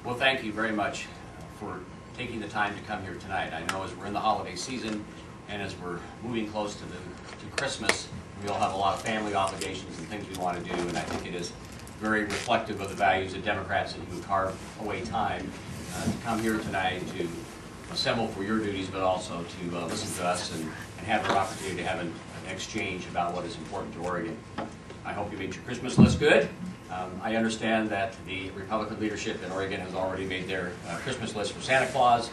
Well, thank you very much for taking the time to come here tonight. I know as we're in the holiday season and as we're moving close to Christmas, we all have a lot of family obligations and things we want to do, and I think it is very reflective of the values of Democrats and who carve away time to come here tonight to assemble for your duties, but also to listen to us and have our opportunity to have an exchange about what is important to Oregon. I hope you made your Christmas list good. I understand that the Republican leadership in Oregon has already made their Christmas list for Santa Claus.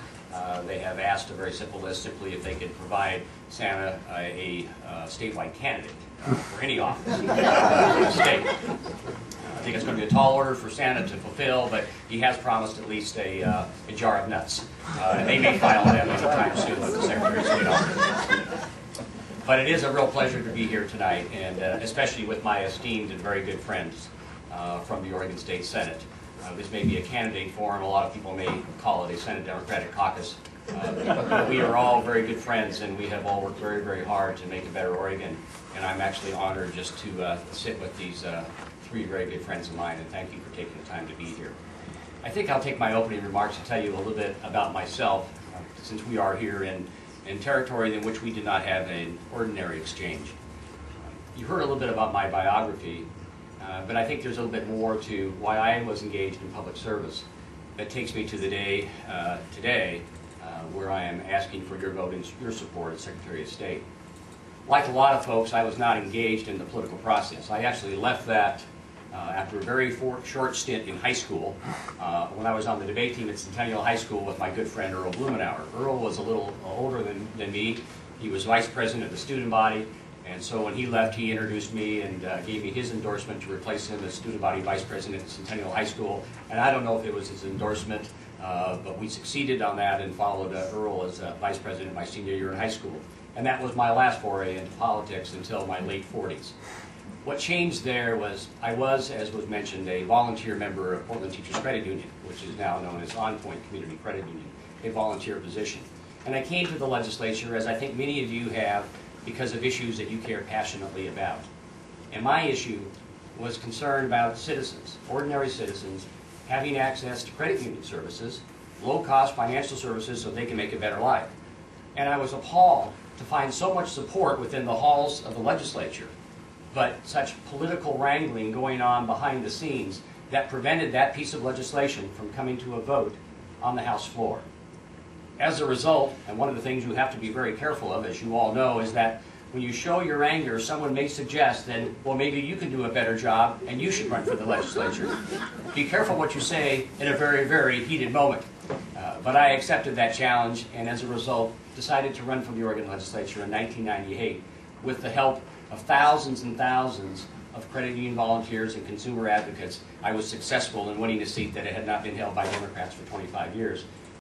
They have asked a very simple list, simply if they could provide Santa a statewide candidate for any office in the state. I think it's going to be a tall order for Santa to fulfill, but he has promised at least a jar of nuts. And they may file them anytime soon with the Secretary of State office. But it is a real pleasure to be here tonight, and especially with my esteemed and very good friends from the Oregon State Senate. This may be a candidate forum. A lot of people may call it a Senate Democratic Caucus. We are all very good friends, and we have all worked very, very hard to make a better Oregon. And I'm actually honored just to sit with these three very good friends of mine, and thank you for taking the time to be here. I think I'll take my opening remarks to tell you a little bit about myself, since we are here in territory in which we did not have an ordinary exchange. You heard a little bit about my biography, but I think there's a little bit more to why I was engaged in public service that takes me to the day today where I am asking for your vote and your support as Secretary of State. Like a lot of folks, I was not engaged in the political process. I actually left that after a very short stint in high school when I was on the debate team at Centennial High School with my good friend Earl Blumenauer. Earl was a little older than me. He was vice president of the student body, and so when he left, he introduced me and gave me his endorsement to replace him as student body vice president at Centennial High School. And I don't know if it was his endorsement, but we succeeded on that and followed Earl as vice president my senior year in high school. And that was my last foray into politics until my late 40s. What changed there was I was, as was mentioned, a volunteer member of Portland Teachers Credit Union, which is now known as On Point Community Credit Union, a volunteer position. And I came to the legislature, as I think many of you have, because of issues that you care passionately about. And my issue was concerned about citizens, ordinary citizens, having access to credit union services, low-cost financial services so they can make a better life. And I was appalled to find so much support within the halls of the legislature, but such political wrangling going on behind the scenes that prevented that piece of legislation from coming to a vote on the House floor. As a result, and one of the things you have to be very careful of, as you all know, is that when you show your anger, someone may suggest that, well, maybe you can do a better job and you should run for the legislature. Be careful what you say in a very, very heated moment. But I accepted that challenge, and as a result, decided to run for the Oregon legislature in 1998 with the help of thousands and thousands of credit union volunteers and consumer advocates. I was successful in winning a seat that had not been held by Democrats for 25 years.